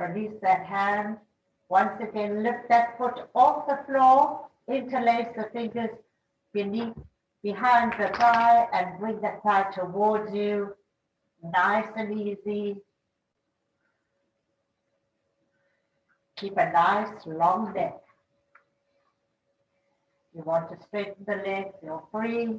Release that hand. Once again, lift that foot off the floor, interlace the fingers behind the thigh and bring the thigh towards you. Nice and easy. Keep a nice long neck. You want to straighten the leg, feel free.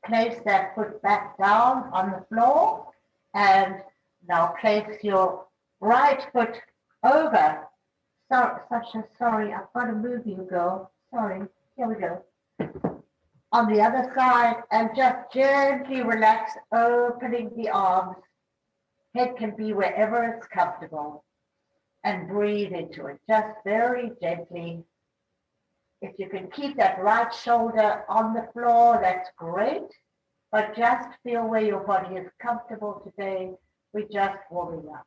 Place that foot back down on the floor and now place your right foot over. Sorry, I've got to move you, girl. Sorry, here we go. On the other side and just gently relax, opening the arms. Head can be wherever it's comfortable and breathe into it, just very gently. If you can keep that right shoulder on the floor, that's great, but just feel where your body is comfortable today. We're just warming up.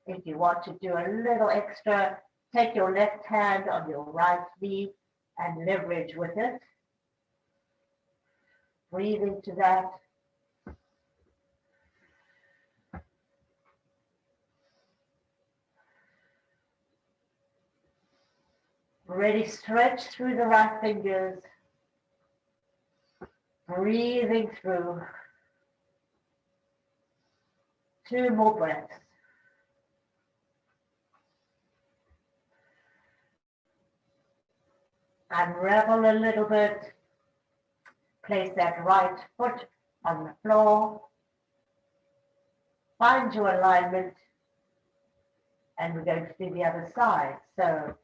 If you want to do a little extra, take your left hand on your right knee and leverage with it. Breathe into that. Ready, stretch through the right fingers. Breathing through. 2 more breaths. Unravel a little bit. Place that right foot on the floor. Find your alignment. And we're going to do the other side. So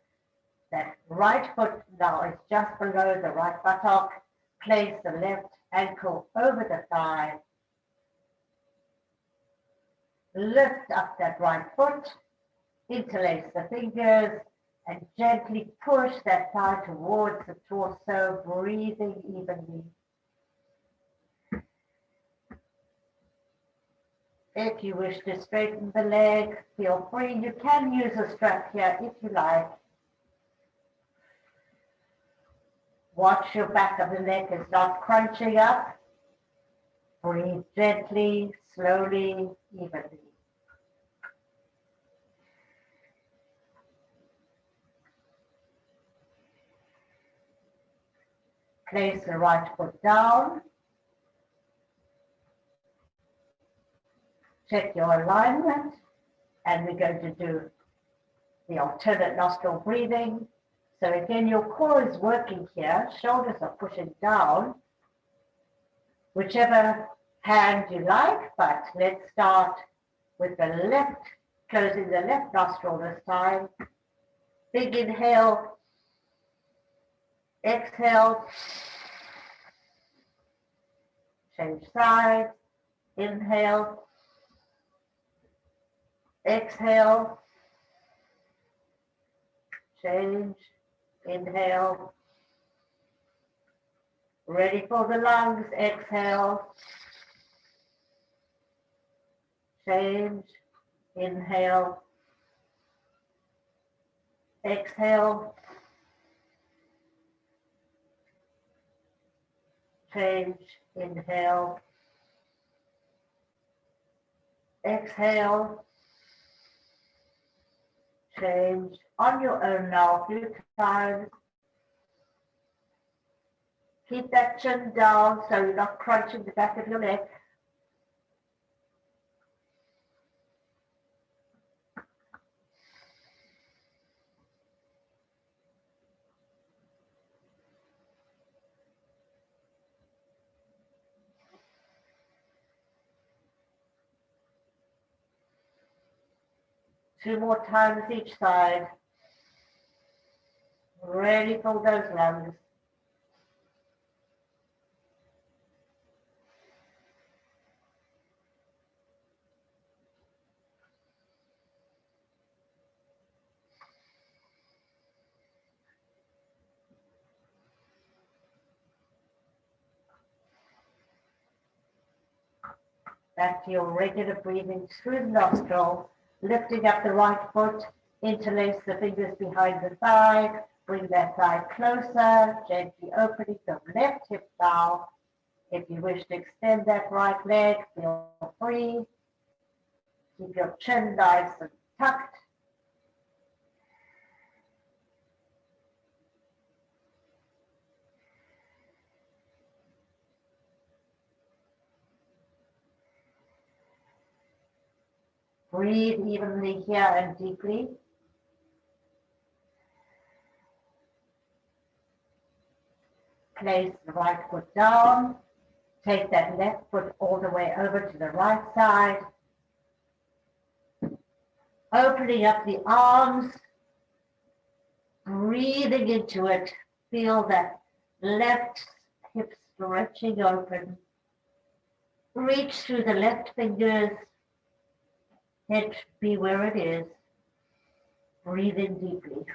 that right foot now is just below the right buttock. Place the left ankle over the thigh. Lift up that right foot. Interlace the fingers and gently push that thigh towards the torso, breathing evenly. If you wish to straighten the leg, feel free. You can use a strap here if you like. Watch your back of the neck is not crunching up. Breathe gently, slowly, evenly. Place the right foot down. Check your alignment, and we're going to do the alternate nostril breathing. So again, your core is working here, shoulders are pushing down, whichever hand you like, but let's start with the left, closing the left nostril this time. Big inhale, exhale, change sides, inhale, exhale, change, inhale, ready for the lungs, exhale, change, inhale, exhale, change, inhale, exhale, change on your own now a few times. Keep that chin down so you're not crunching the back of your neck. Two more times each side. Ready for those lungs. Back to your regular breathing through the nostril, lifting up the right foot, interlace the fingers behind the thigh, Bring that side closer, gently opening the left hip down. If you wish to extend that right leg, feel free. Keep your chin nice and tucked. Breathe evenly here and deeply. Place the right foot down. Take that left foot all the way over to the right side. Opening up the arms. Breathing into it. Feel that left hip stretching open. Reach through the left fingers. Head be where it is. Breathe in deeply.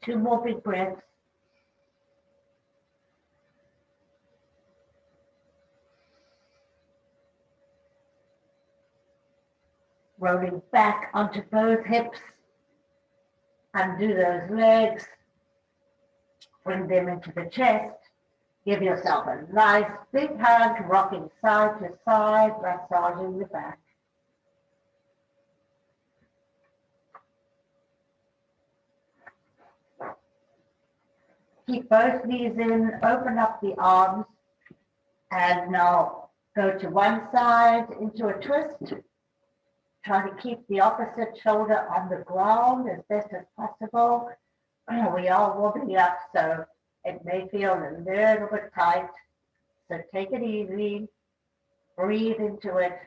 Two more big breaths. Rolling back onto both hips. Undo those legs. Bring them into the chest. Give yourself a nice big hug, rocking side to side, massaging the back. Keep both knees in, open up the arms, and now go to one side into a twist. Try to keep the opposite shoulder on the ground as best as possible. We are warming up, so it may feel a little bit tight. So take it easy, breathe into it.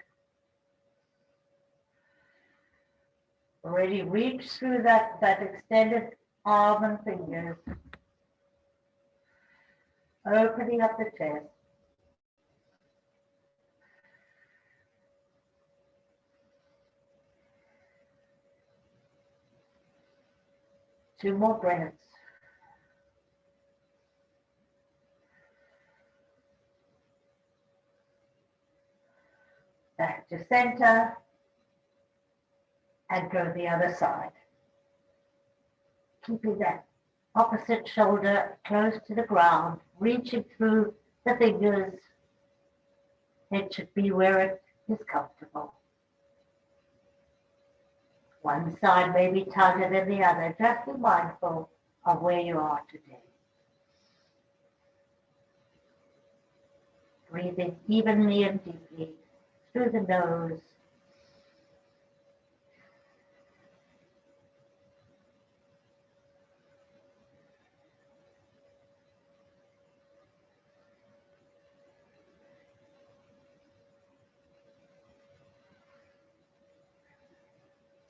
Really reach through that extended arm and fingers. Opening up the chest. Two more breaths. Back to center. And go the other side. Keeping that opposite shoulder close to the ground, reaching through the fingers. It should be where it is comfortable. One side may be tighter than the other. Just be mindful of where you are today. Breathing evenly and deeply through the nose.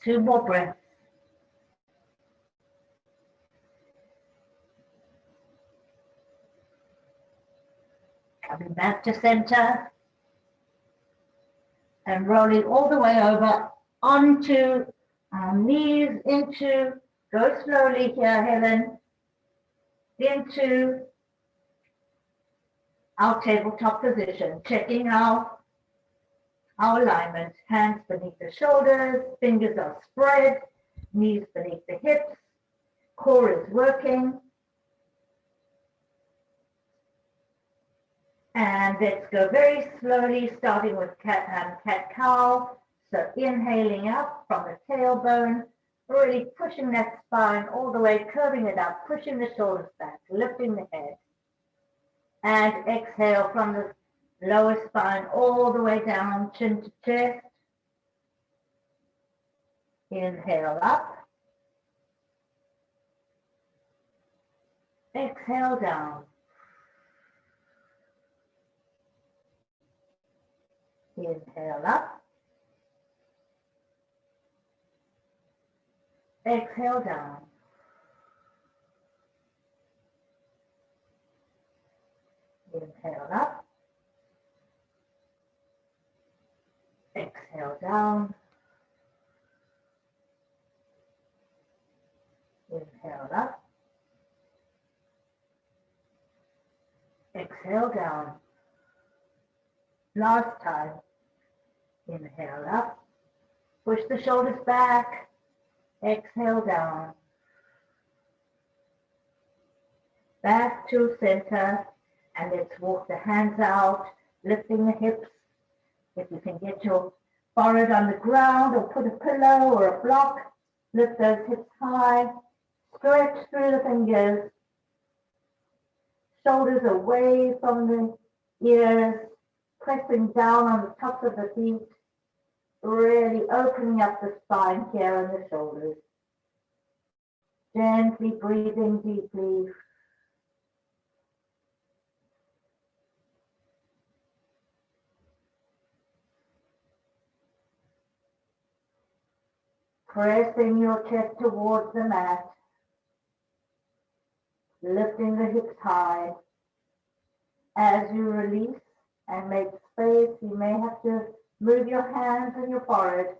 Two more breaths. Coming back to center and rolling all the way over onto our knees into, go slowly here, Helen, into our tabletop position, checking our alignment, hands beneath the shoulders, fingers are spread, knees beneath the hips, core is working. And let's go very slowly, starting with cat-cow. So inhaling up from the tailbone, really pushing that spine all the way, curving it up, pushing the shoulders back, lifting the head. And exhale from the lower spine all the way down, chin to chest. Inhale up. Exhale down. Inhale up. Exhale down. Inhale up. Exhale down. Inhale up. Exhale down. Last time. Inhale up. Push the shoulders back. Exhale down. Back to center. And let's walk the hands out, lifting the hips. If you can get your forehead on the ground or put a pillow or a block, lift those hips high. Stretch through the fingers. Shoulders away from the ears. Pressing down on the tops of the feet. Really opening up the spine here and the shoulders. Gently breathing deeply. Pressing your chest towards the mat. Lifting the hips high. As you release and make space, you may have to move your hands and your forehead.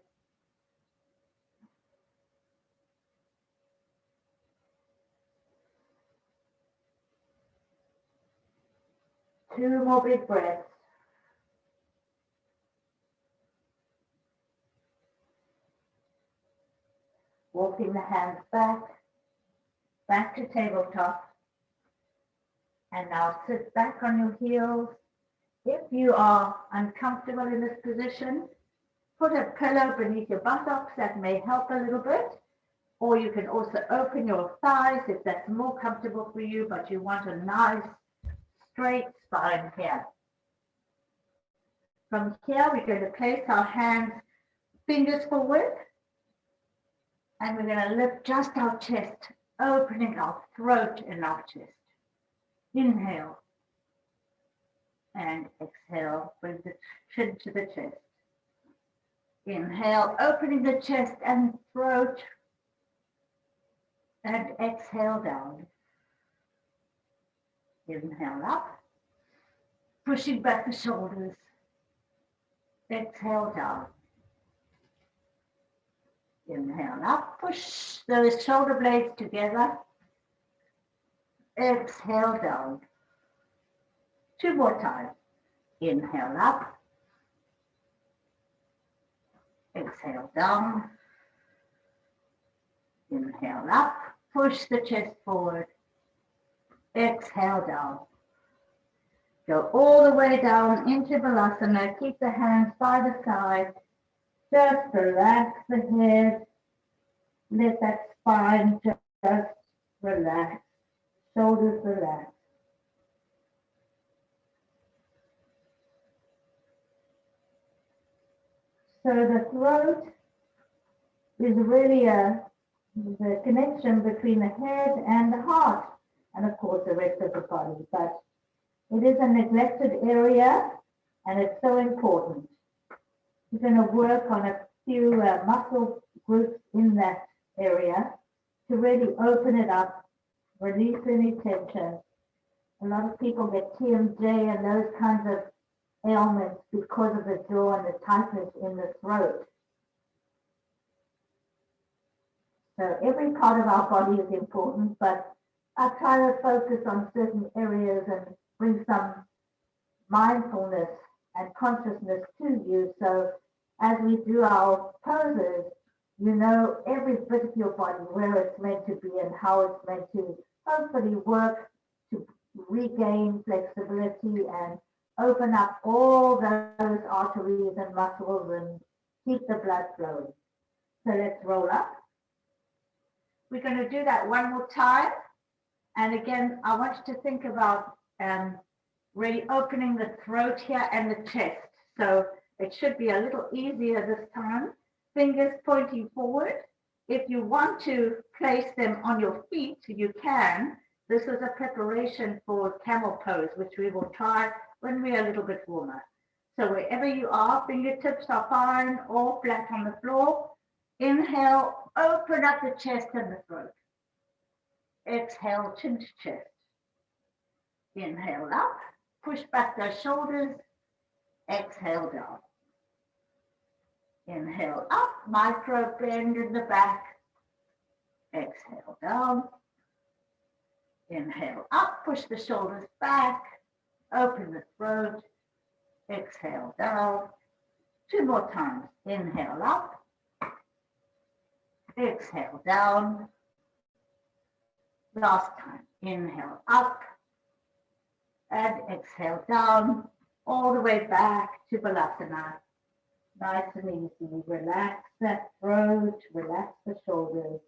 Two more big breaths. Walking the hands back to tabletop. And now sit back on your heels. If you are uncomfortable in this position, put a pillow beneath your buttocks. That may help a little bit. Or you can also open your thighs if that's more comfortable for you, but you want a nice straight spine here. From here, we're going to place our hands, fingers forward, and we're going to lift just our chest, opening our throat and our chest. Inhale and exhale, bring the chin to the chest. Inhale, opening the chest and throat, and exhale down. Inhale up, pushing back the shoulders. Exhale down. Inhale up, push those shoulder blades together. Exhale down. Two more times. Inhale up. Exhale down. Inhale up. Push the chest forward. Exhale down. Go all the way down into Balasana. Keep the hands by the side. Just relax the head. Let that spine just relax. Shoulders relax. So the throat is really the connection between the head and the heart, and of course the rest of the body. But it is a neglected area, and it's so important. We're going to work on a few muscle groups in that area to really open it up, release any tension. A lot of people get TMJ and those kinds of ailments because of the jaw and the tightness in the throat. So every part of our body is important, but I try to focus on certain areas and bring some mindfulness and consciousness to you. So as we do our poses, you know every bit of your body, where it's meant to be and how it's meant to hopefully work to regain flexibility and open up all those arteries and muscles and keep the blood flowing. So let's roll up. We're going to do that one more time. And again, I want you to think about really opening the throat here and the chest. So it should be a little easier this time. Fingers pointing forward. If you want to place them on your feet, you can. This is a preparation for camel pose, which we will try when we're a little bit warmer. So wherever you are, fingertips are fine or flat on the floor. Inhale, open up the chest and the throat. Exhale, chin to chest. Inhale up, push back those shoulders. Exhale down. Inhale up, micro bend in the back. Exhale down. Inhale up, push the shoulders back, open the throat. Exhale down. 2 more times. Inhale up. Exhale down. Last time. Inhale up. And exhale down. All the way back to Balasana. Nice and easy. Relax that throat. Relax the shoulders.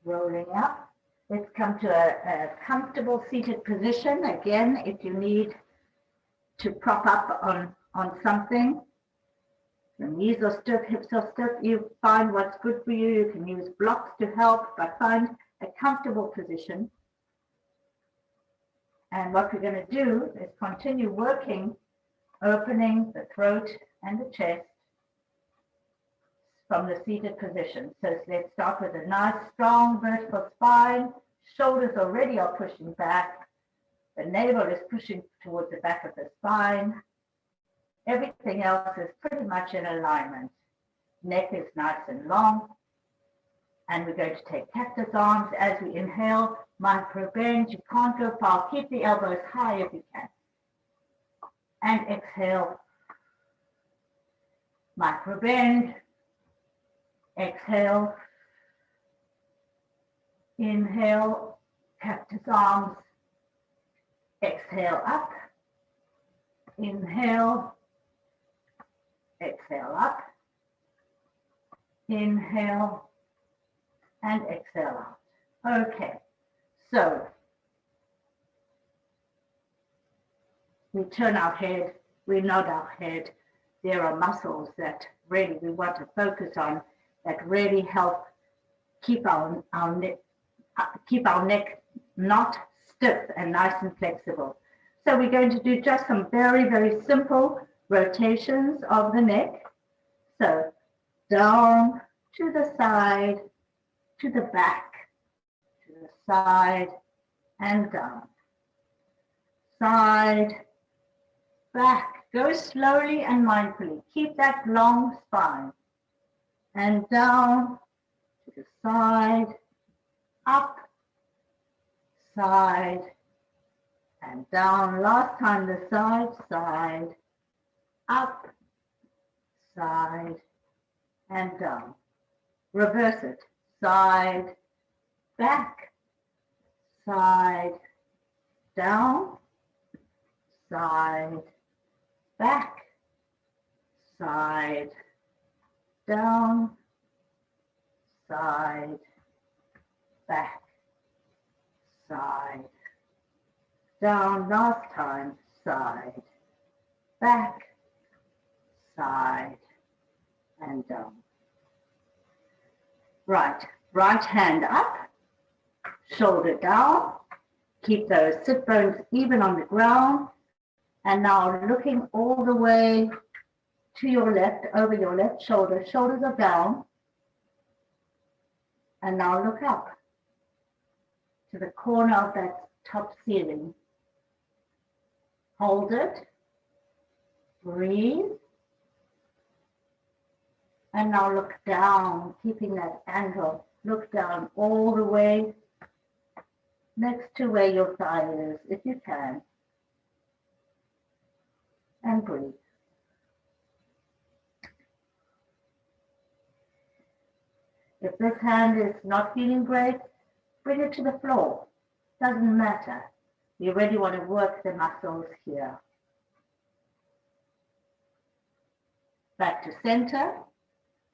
Rolling up. Let's come to a comfortable seated position. Again, if you need to prop up on something, the knees are stiff, hips are stiff, you find what's good for you. You can use blocks to help, but find a comfortable position. And what we're going to do is continue working, opening the throat and the chest from the seated position. So let's start with a nice strong vertical spine. Shoulders already are pushing back. The navel is pushing towards the back of the spine. Everything else is pretty much in alignment. Neck is nice and long. And we're going to take cactus arms as we inhale. Micro bend. You can't go far. Keep the elbows high if you can. And exhale. Micro bend. Exhale. Inhale. Cactus arms. Exhale up. Inhale. Exhale up. Inhale. And exhale out. Okay. So we turn our head. We nod our head. There are muscles that really we want to focus on that really help keep our neck not stiff and nice and flexible. So we're going to do just some very, very simple rotations of the neck. So down to the side, to the back, to the side, and down. Side, back. Go slowly and mindfully. Keep that long spine. And down to the side, up, side, and down. Last time the side, side, up, side, and down. Reverse it. Side, back, side, down, side, back, side, down, side, back, side, down. Last time, side, back, side, and down. Right hand up, shoulder down. Keep those sit bones even on the ground. And now looking all the way to your left, over your left shoulder. Shoulders are down. And now look up to the corner of that top ceiling. Hold it. Breathe. And now look down, keeping that angle. Look down all the way next to where your thigh is, if you can. And breathe. If this hand is not feeling great, bring it to the floor. Doesn't matter. You really want to work the muscles here. Back to center.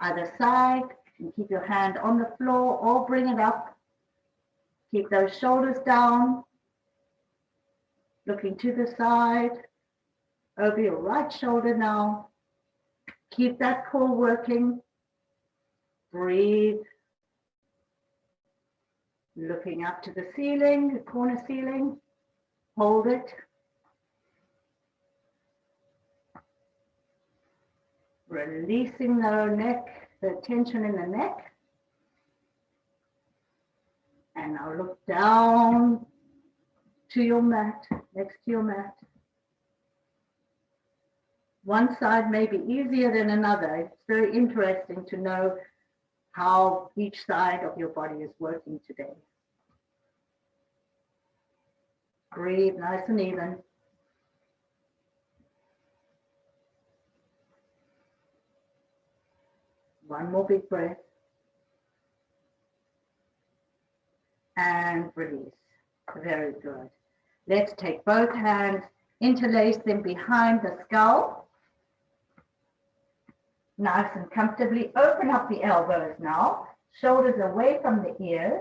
Either side, you can keep your hand on the floor or bring it up. Keep those shoulders down. Looking to the side. Over your right shoulder now. Keep that core working. Breathe. Looking up to the ceiling, the corner ceiling. Hold it. Releasing the neck, the tension in the neck. And now look down to your mat, next to your mat. One side may be easier than another. It's very interesting to know how each side of your body is working today. Breathe nice and even. One more big breath. And release. Very good. Let's take both hands, interlace them behind the skull. Nice and comfortably open up the elbows now. Shoulders away from the ears.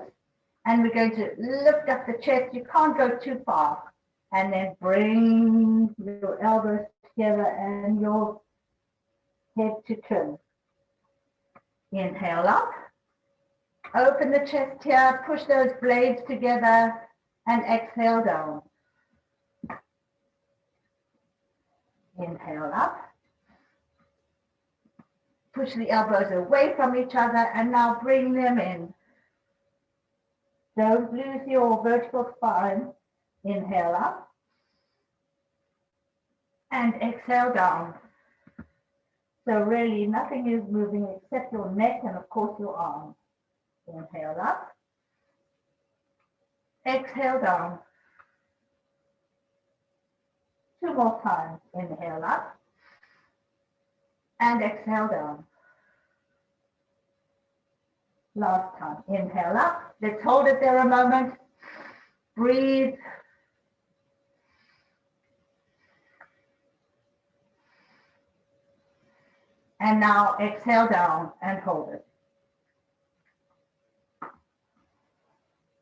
And we're going to lift up the chest. You can't go too far. And then bring your elbows together and your head to chin. Inhale up. Open the chest here. Push those blades together and exhale down. Inhale up. Push the elbows away from each other and now bring them in. Don't lose your vertical spine. Inhale up. And exhale down. So really nothing is moving except your neck and of course your arms. Inhale up. Exhale down. Two more times. Inhale up. And exhale down. Last time. Inhale up. Let's hold it there a moment. Breathe. And now exhale down and hold it.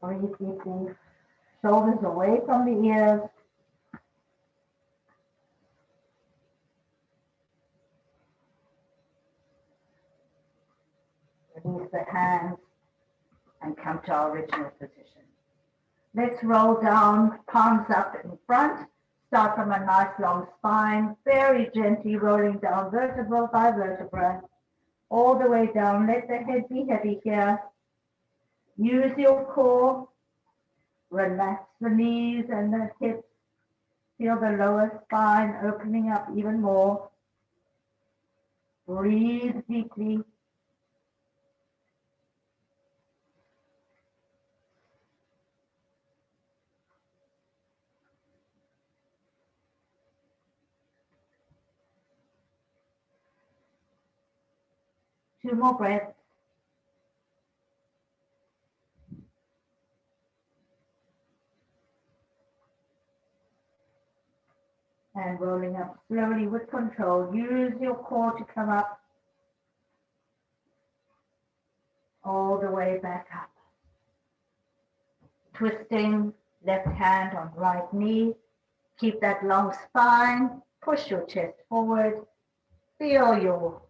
Breathe deeply. Shoulders away from the ears. Release the hands and come to our original position. Let's roll down, palms up in front. Start from a nice long spine, very gently rolling down vertebra by vertebra, all the way down. Let the head be heavy here. Use your core. Relax the knees and the hips. Feel the lower spine opening up even more. Breathe deeply. Two more breaths. And rolling up slowly with control. Use your core to come up all the way back up. Twisting left hand on right knee. Keep that long spine. Push your chest forward. Feel your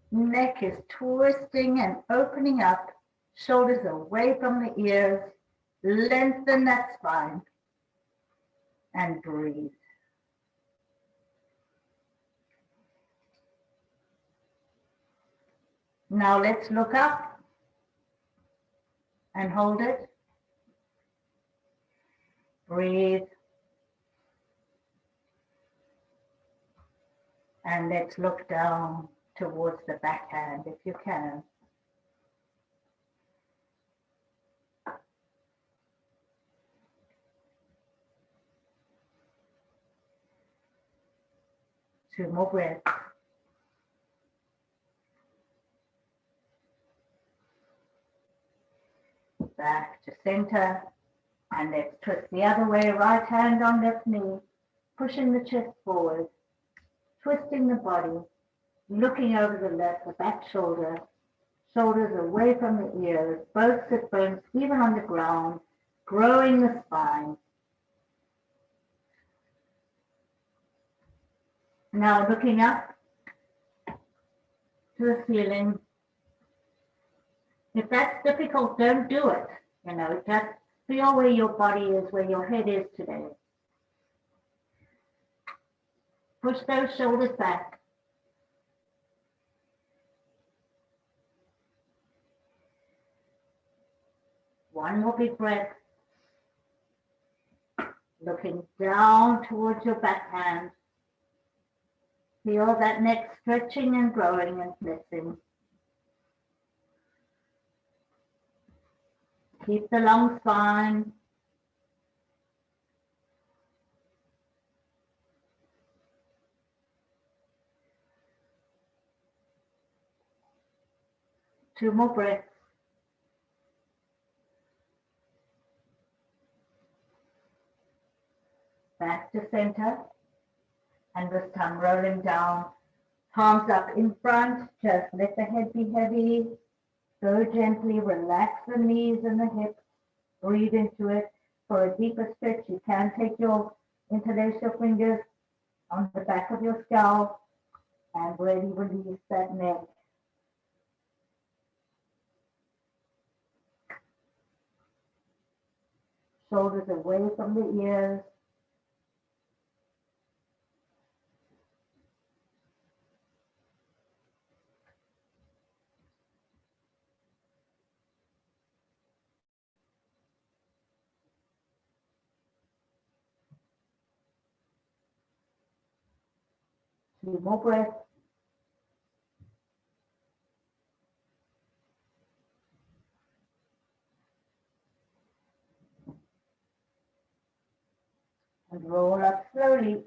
neck is twisting and opening up. Shoulders away from the ears. Lengthen that spine. And breathe. Now let's look up and hold it. Breathe. And let's look down towards the backhand if you can. Two more breaths. Back to center. And let's twist the other way, right hand on left knee, pushing the chest forward, twisting the body, looking over the left, the back shoulder, shoulders away from the ears, both sit bones even on the ground, growing the spine. Now looking up to the ceiling. If that's difficult, don't do it. Just feel where your body is, where your head is today. Push those shoulders back. One more big breath. Looking down towards your backhand. Feel that neck stretching and growing and flexing. Keep the long spine. Two more breaths. Back to center. And this time rolling down. Palms up in front. Just let the head be heavy. Go gently. Relax the knees and the hips. Breathe into it. For a deeper stretch, you can interlace your fingers on the back of your skull and really release that neck. Shoulders away from the ears. Two more breaths. And roll up slowly.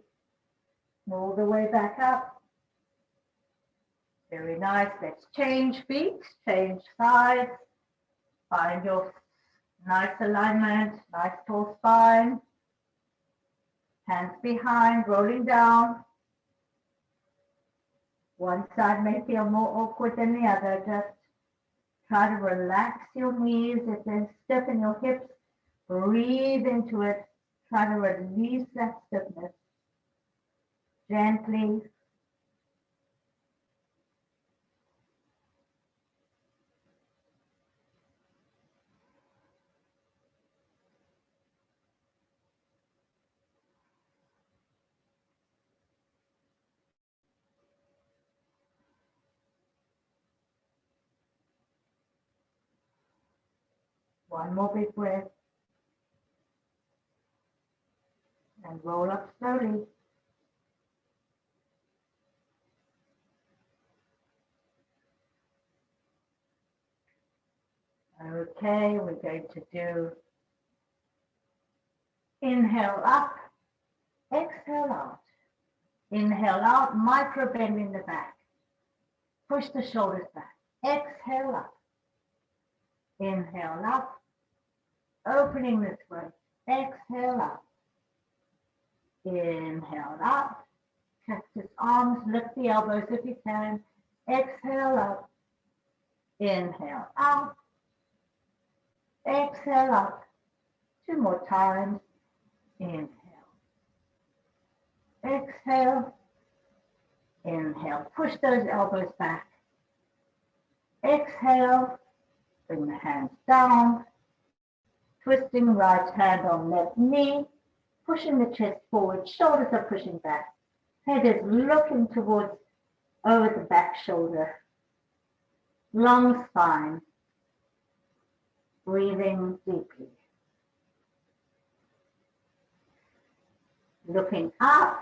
All the way back up. Very nice. Let's change feet, change sides. Find your nice alignment, nice tall spine. Hands behind, rolling down. One side may feel more awkward than the other. Just try to relax your knees. If there's stiff in your hips, breathe into it. Try to release that stiffness. Gently. One more big breath. And roll up slowly. Okay, we're going to do inhale up, exhale out. Inhale out, micro bend in the back. Push the shoulders back. Exhale up. Inhale up, opening this way. Exhale up. Inhale up. Cactus arms, lift the elbows if you can. Exhale up. Inhale out. Exhale up. Two more times. Inhale. Exhale. Inhale. Push those elbows back. Exhale. Bring the hands down. Twisting right hand on left knee. Pushing the chest forward. Shoulders are pushing back. Head is looking towards over the back shoulder. Long spine. Breathing deeply. Looking up.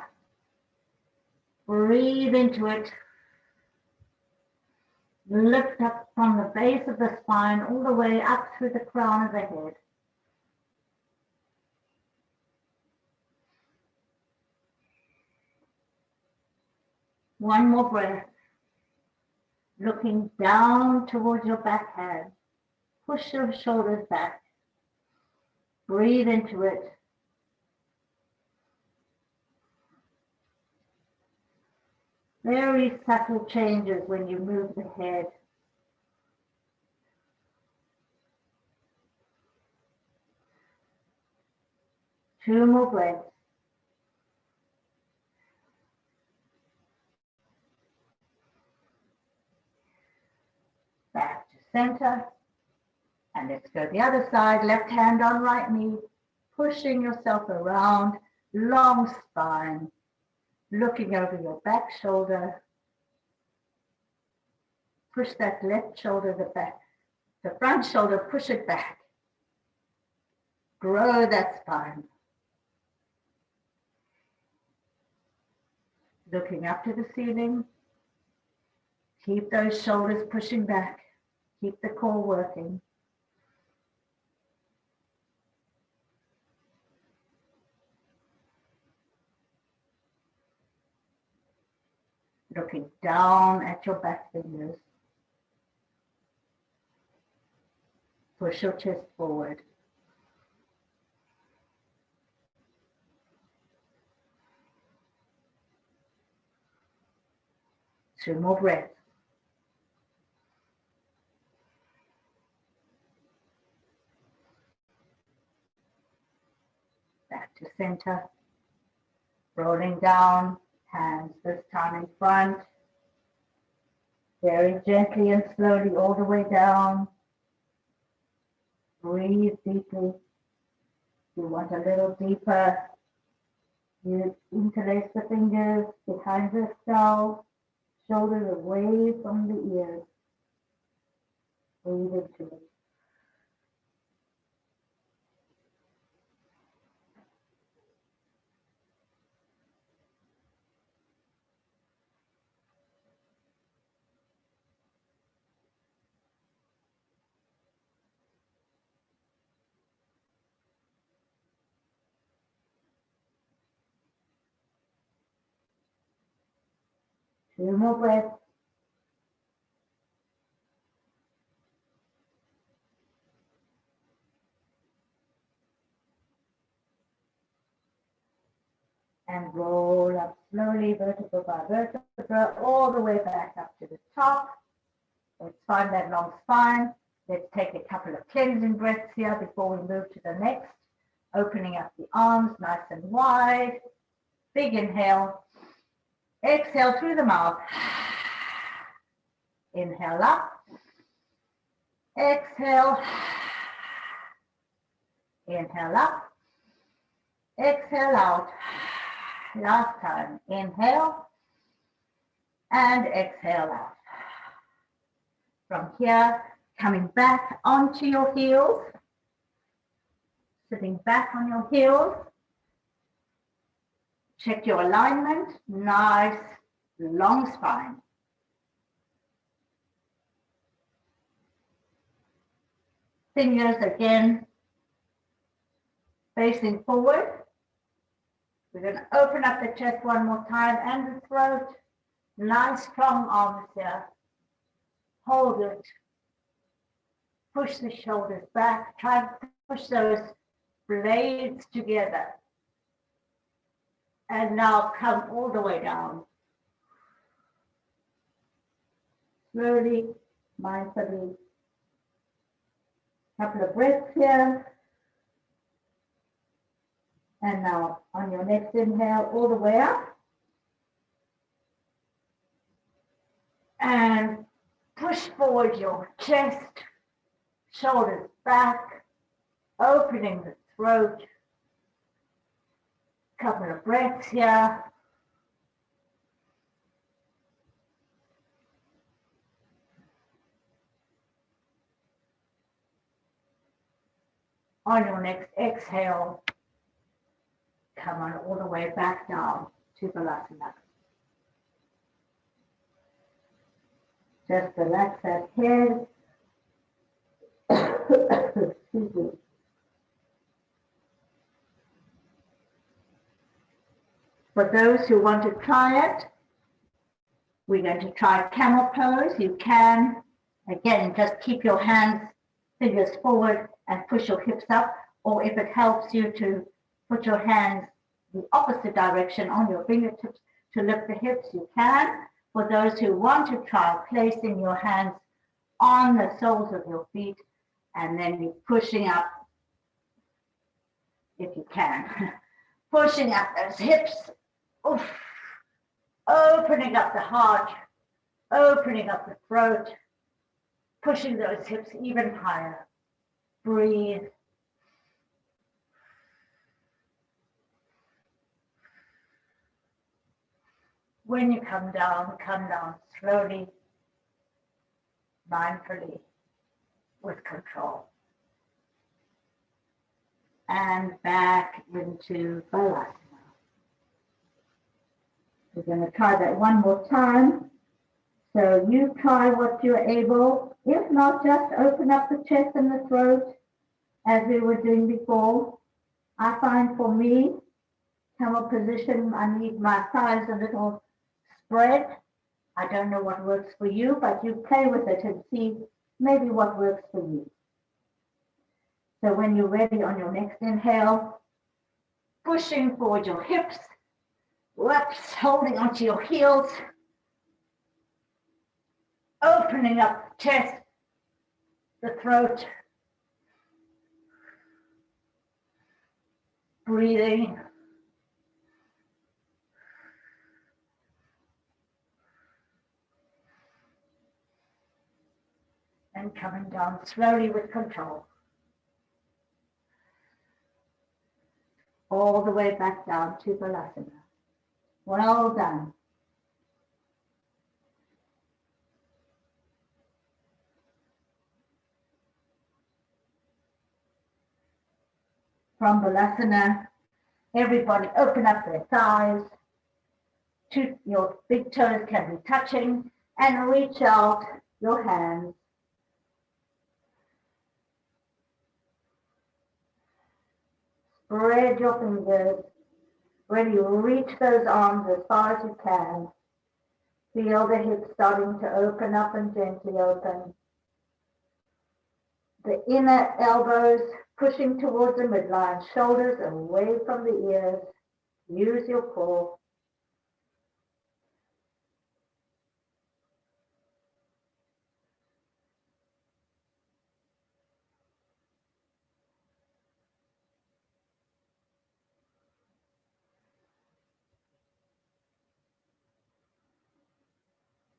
Breathe into it. Lift up from the base of the spine all the way up through the crown of the head. One more breath. Looking down towards your backhand. Push your shoulders back. Breathe into it. Very subtle changes when you move the head. Two more breaths. Back to center. And let's go the other side. Left hand on right knee. Pushing yourself around. Long spine. Looking over your back shoulder. Push that left shoulder, the front shoulder, push it back. Grow that spine. Looking up to the ceiling. Keep those shoulders pushing back. Keep the core working. Looking down at your back fingers. Push your chest forward. 2 more breaths. Back to center. Rolling down, hands this time in front. Very gently and slowly all the way down. Breathe deeply. If you want a little deeper, you interlace the fingers behind the skull, shoulders away from the ears. Breathe into it. Two more breaths. And roll up slowly, vertebra by vertebra, all the way back up to the top. Let's find that long spine. Let's take a couple of cleansing breaths here before we move to the next. Opening up the arms nice and wide. Big inhale. Exhale through the mouth. Inhale up. Exhale. Inhale up. Exhale out. Last time. Inhale. And exhale out. From here, coming back onto your heels. Sitting back on your heels. Check your alignment. Nice, long spine. Fingers again facing forward. We're going to open up the chest one more time and the throat. Nice strong arms here. Hold it. Push the shoulders back. Try to push those blades together. And now come all the way down. Slowly, mindfully. Couple of breaths here. And now on your next inhale, all the way up. And push forward your chest, shoulders back, opening the throat. Couple of breaths here. On your next exhale, come on all the way back down to Balasana. Just relax that head. Excuse me. For those who want to try it, we're going to try camel pose. You can, again, just keep your hands, fingers forward and push your hips up. Or if it helps you to put your hands the opposite direction on your fingertips to lift the hips, you can. For those who want to try, placing your hands on the soles of your feet and then you're pushing up, if you can, pushing up those hips. Oof. Opening up the heart, opening up the throat, pushing those hips even higher. Breathe. When you come down slowly, mindfully, with control. and back into Balasana. We're going to try that one more time. So you try what you're able. If not, just open up the chest and the throat as we were doing before. I find for me, camel position, I need my thighs a little spread. I don't know what works for you, but you play with it and see maybe what works for you. So when you're ready on your next inhale, pushing forward your hips, whoops, holding onto your heels, opening up the chest, the throat, breathing. And coming down slowly with control. All the way back down to Balasana. Well done. From Balasana, everybody open up their thighs. Your big toes can be touching and reach out your hands. Spread your fingers. Really reach those arms as far as you can. Feel the hips starting to open up and gently open. The inner elbows pushing towards the midline, shoulders away from the ears. Use your core.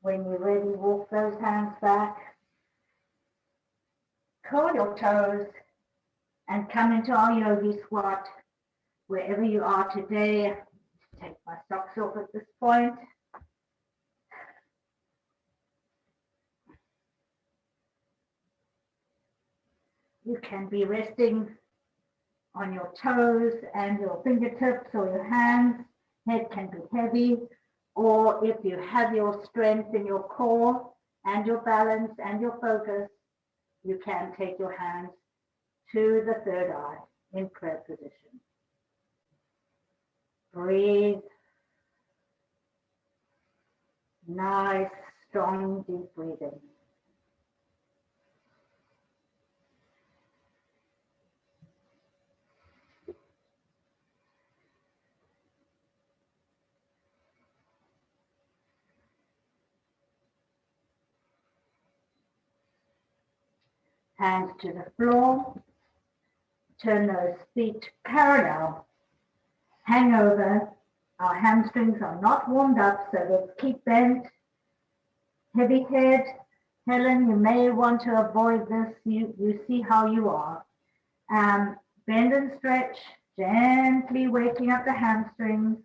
When you're ready, walk those hands back. Curl your toes and come into our yogi squat. Wherever you are today, take my socks off at this point. You can be resting on your toes and your fingertips or your hands. Head can be heavy. Or if you have your strength in your core and your balance and your focus, you can take your hands to the third eye in prayer position. Breathe. Nice, strong, deep breathing. Hands to the floor. Turn those feet parallel. Hang over. Our hamstrings are not warmed up, so let's keep bent. Heavy head. Helen, you may want to avoid this. You see how you are. Bend and stretch, gently waking up the hamstrings.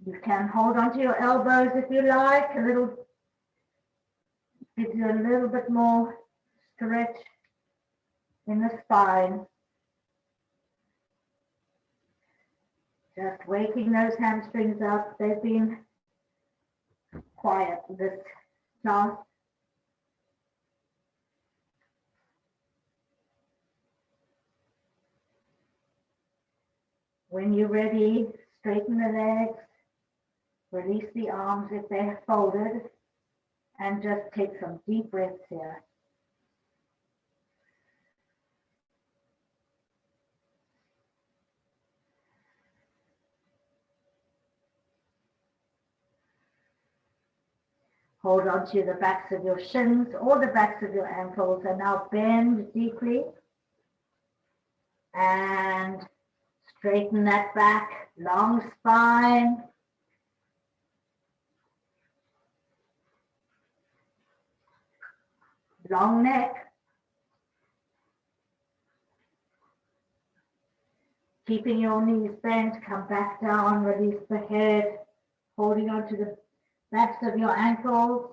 You can hold onto your elbows if you like, gives you a little bit more stretch in the spine. Just waking those hamstrings up. They've been quiet this class. When you're ready, straighten the legs. Release the arms if they're folded, and just take some deep breaths here. Hold on to the backs of your shins or the backs of your ankles, and now bend deeply and straighten that back, long spine. Long neck. Keeping your knees bent, come back down, release the head, holding on to the backs of your ankles.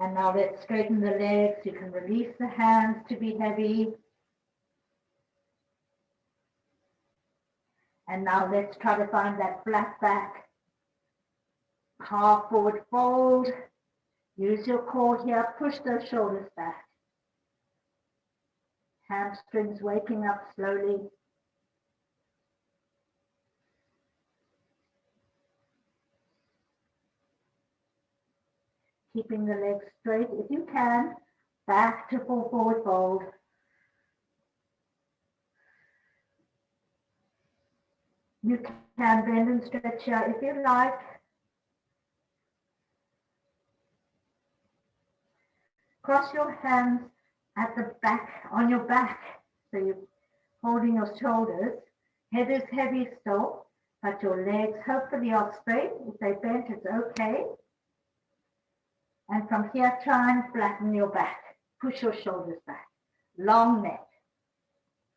And now let's straighten the legs. You can release the hands to be heavy. And now let's try to find that flat back. Half forward fold. Use your core here. Push those shoulders back. Hamstrings waking up slowly. Keeping the legs straight if you can. Back to full forward fold. You can bend and stretch here if you like. Cross your hands at the back, on your back. So you're holding your shoulders. Head is heavy still, but your legs hopefully are straight. If they bent, it's okay. And from here, try and flatten your back. Push your shoulders back. Long neck.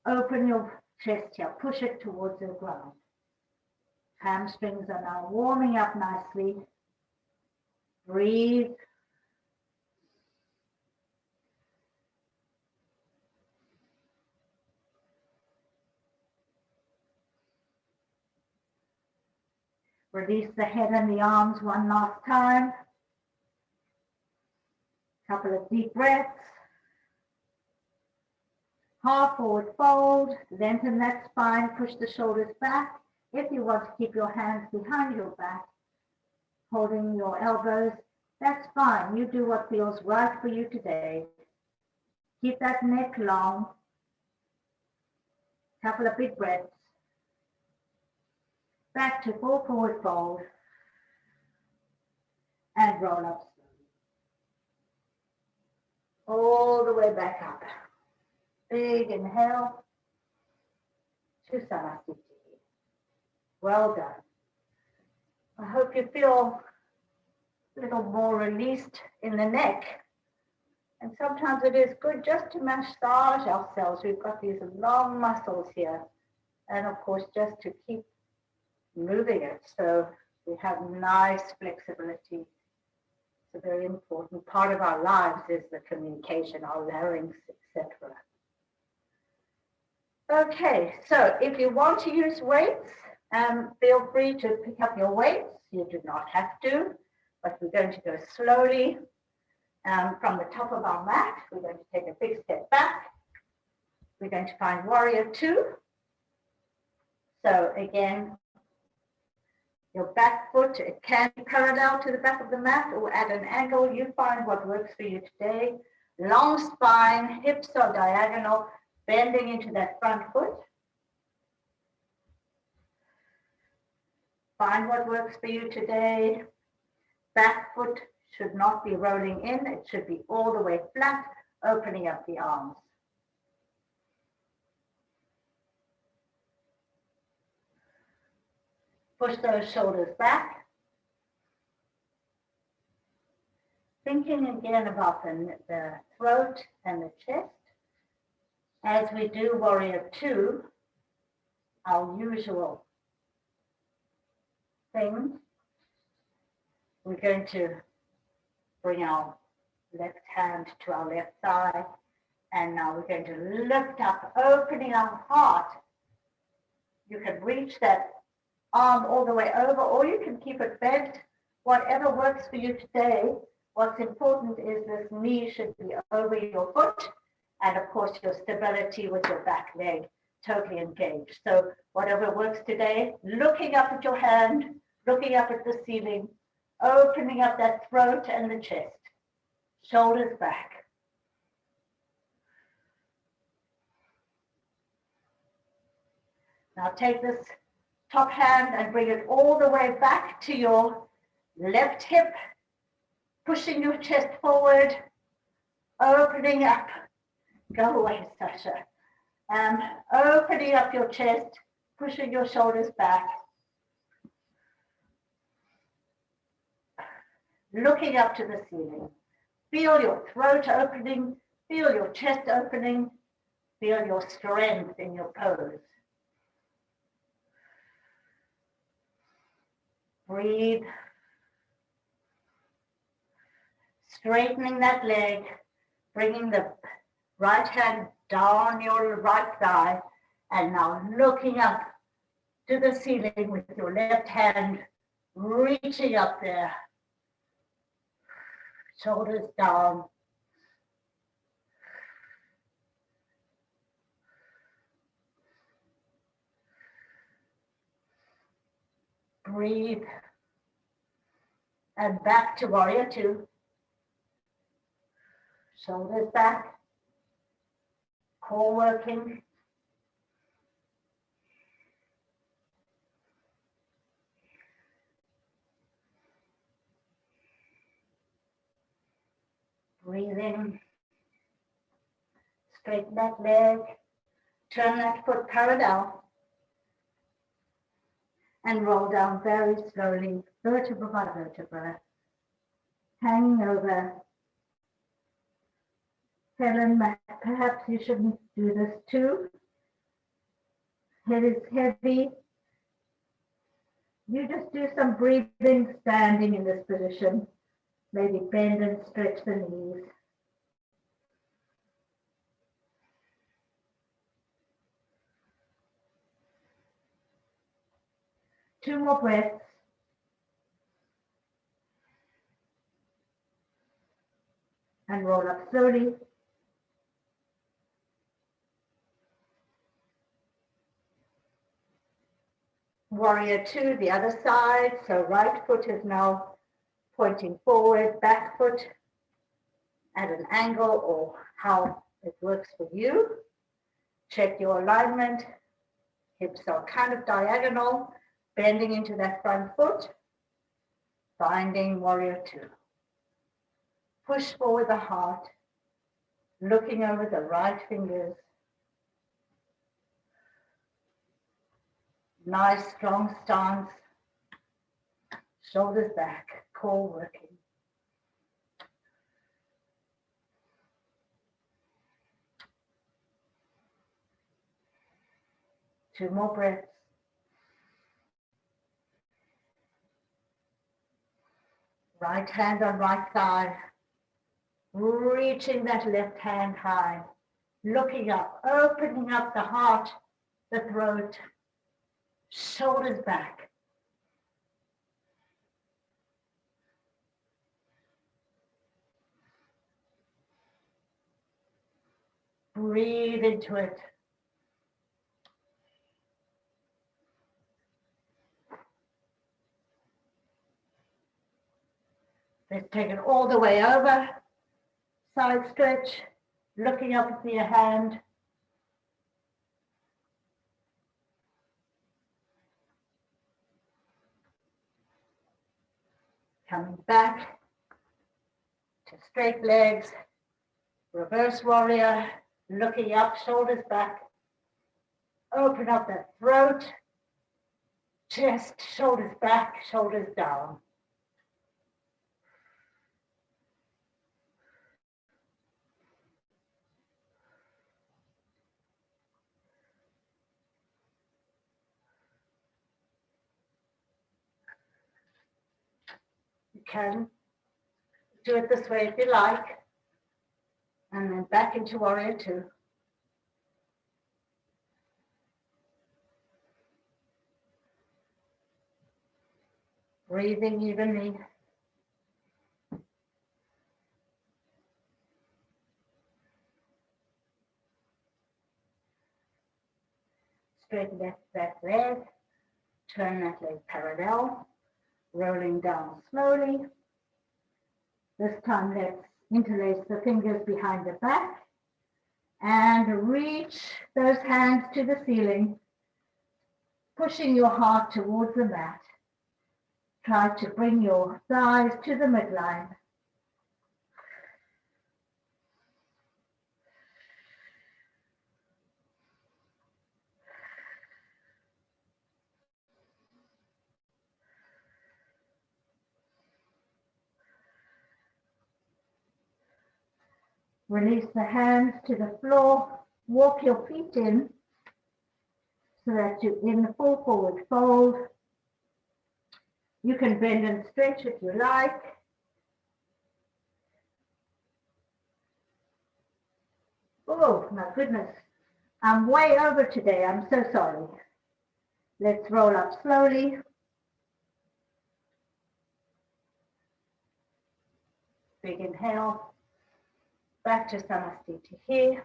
Open your chest here. Push it towards the ground. Hamstrings are now warming up nicely. Breathe. Release the head and the arms one last time. Couple of deep breaths. Half forward fold. Lengthen that spine. Push the shoulders back. If you want to keep your hands behind your back, holding your elbows, that's fine. You do what feels right for you today. Keep that neck long. Couple of big breaths. Back to full forward fold. And roll up. All the way back up. Big inhale. Shavasana. Well done. I hope you feel a little more released in the neck. And sometimes it is good just to massage ourselves. We've got these long muscles here. And of course, just to keep moving it so we have nice flexibility. It's a very important part of our lives is the communication, our larynx, etc. Okay, so if you want to use weights, feel free to pick up your weights. You do not have to, but we're going to go slowly from the top of our mat. We're going to take a big step back. We're going to find warrior two. So again, your back foot, it can be parallel to the back of the mat or at an angle. You find what works for you today. Long spine, hips are diagonal, bending into that front foot. Find what works for you today. Back foot should not be rolling in. It should be all the way flat, opening up the arms. Push those shoulders back. Thinking again about the throat and the chest. As we do warrior two, our usual thing, we're going to bring our left hand to our left thigh. And now we're going to lift up, opening our heart. You can reach that arm all the way over, or you can keep it bent, whatever works for you today. What's important is this knee should be over your foot, and of course your stability with your back leg totally engaged. So whatever works today, looking up at your hand, looking up at the ceiling, opening up that throat and the chest, shoulders back. Now take this top hand and bring it all the way back to your left hip, pushing your chest forward, opening up. Go away, Sasha. Opening up your chest, pushing your shoulders back. Looking up to the ceiling. Feel your throat opening, feel your chest opening, feel your strength in your pose. Breathe. straightening that leg, bringing the right hand down your right thigh, and now looking up to the ceiling with your left hand reaching up there. Shoulders down. Breathe. And back to warrior two. Shoulders back. Core working. Breathing. Straighten that leg. Turn that foot parallel. And roll down very slowly, vertebra by vertebra. Hanging over. Helen, perhaps you shouldn't do this too. Head is heavy. You just do some breathing, standing in this position. Maybe bend and stretch the knees. Two more breaths. And roll up slowly. Warrior two, the other side. So right foot is now pointing forward, back foot at an angle or how it works for you. Check your alignment. Hips are kind of diagonal, bending into that front foot. Finding warrior two. Push forward the heart, looking over the right fingers. Nice strong stance. Shoulders back, core working. Two more breaths. Right hand on right thigh. Reaching that left hand high. Looking up, opening up the heart, the throat. Shoulders back. Breathe into it. Let's take it all the way over. Side stretch, looking up at your hand. Coming back to straight legs, reverse warrior, looking up, shoulders back. Open up that throat, chest, shoulders back, shoulders down. You can do it this way if you like, and then back into warrior two. Breathing evenly. Straighten that leg, turn that leg parallel, rolling down slowly. This time let's interlace the fingers behind the back and reach those hands to the ceiling, pushing your heart towards the mat. Try to bring your thighs to the midline. Release the hands to the floor. Walk your feet in so that you're in the full forward fold. You can bend and stretch if you like. Oh, my goodness. I'm way over today. I'm so sorry. Let's roll up slowly. Big inhale. Back to Samasthiti here.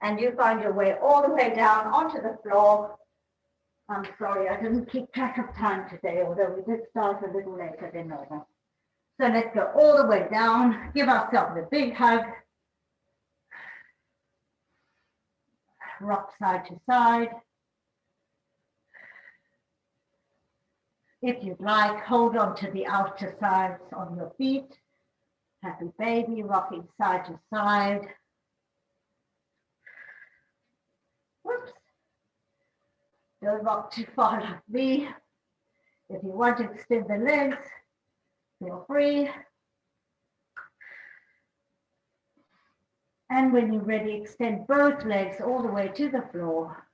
And you find your way all the way down onto the floor. I'm sorry, I didn't keep track of time today, although we did start a little later than normal. So let's go all the way down. Give ourselves a big hug. Rock side to side. If you'd like, hold on to the outer sides on your feet. Happy baby, rocking side to side. Whoops. Don't rock too far like me. If you want to extend the legs, feel free. And when you're ready, extend both legs all the way to the floor.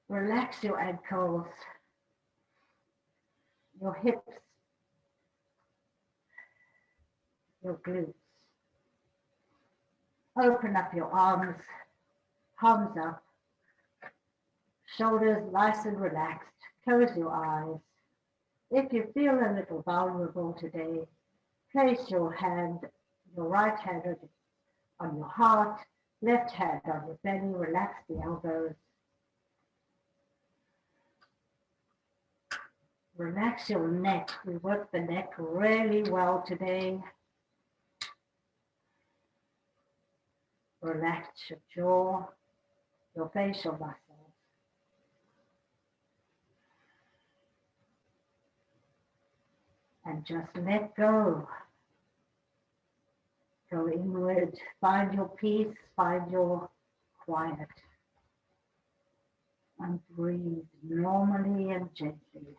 Relax your ankles, your hips, your glutes. Open up your arms, palms up, shoulders nice and relaxed. Close your eyes. If you feel a little vulnerable today, place your right hand on your heart, left hand on your belly, relax the elbows. Relax your neck. We work the neck really well today. Relax your jaw, your facial muscles. And just let go. Go inward, find your peace, find your quiet. And breathe normally and gently.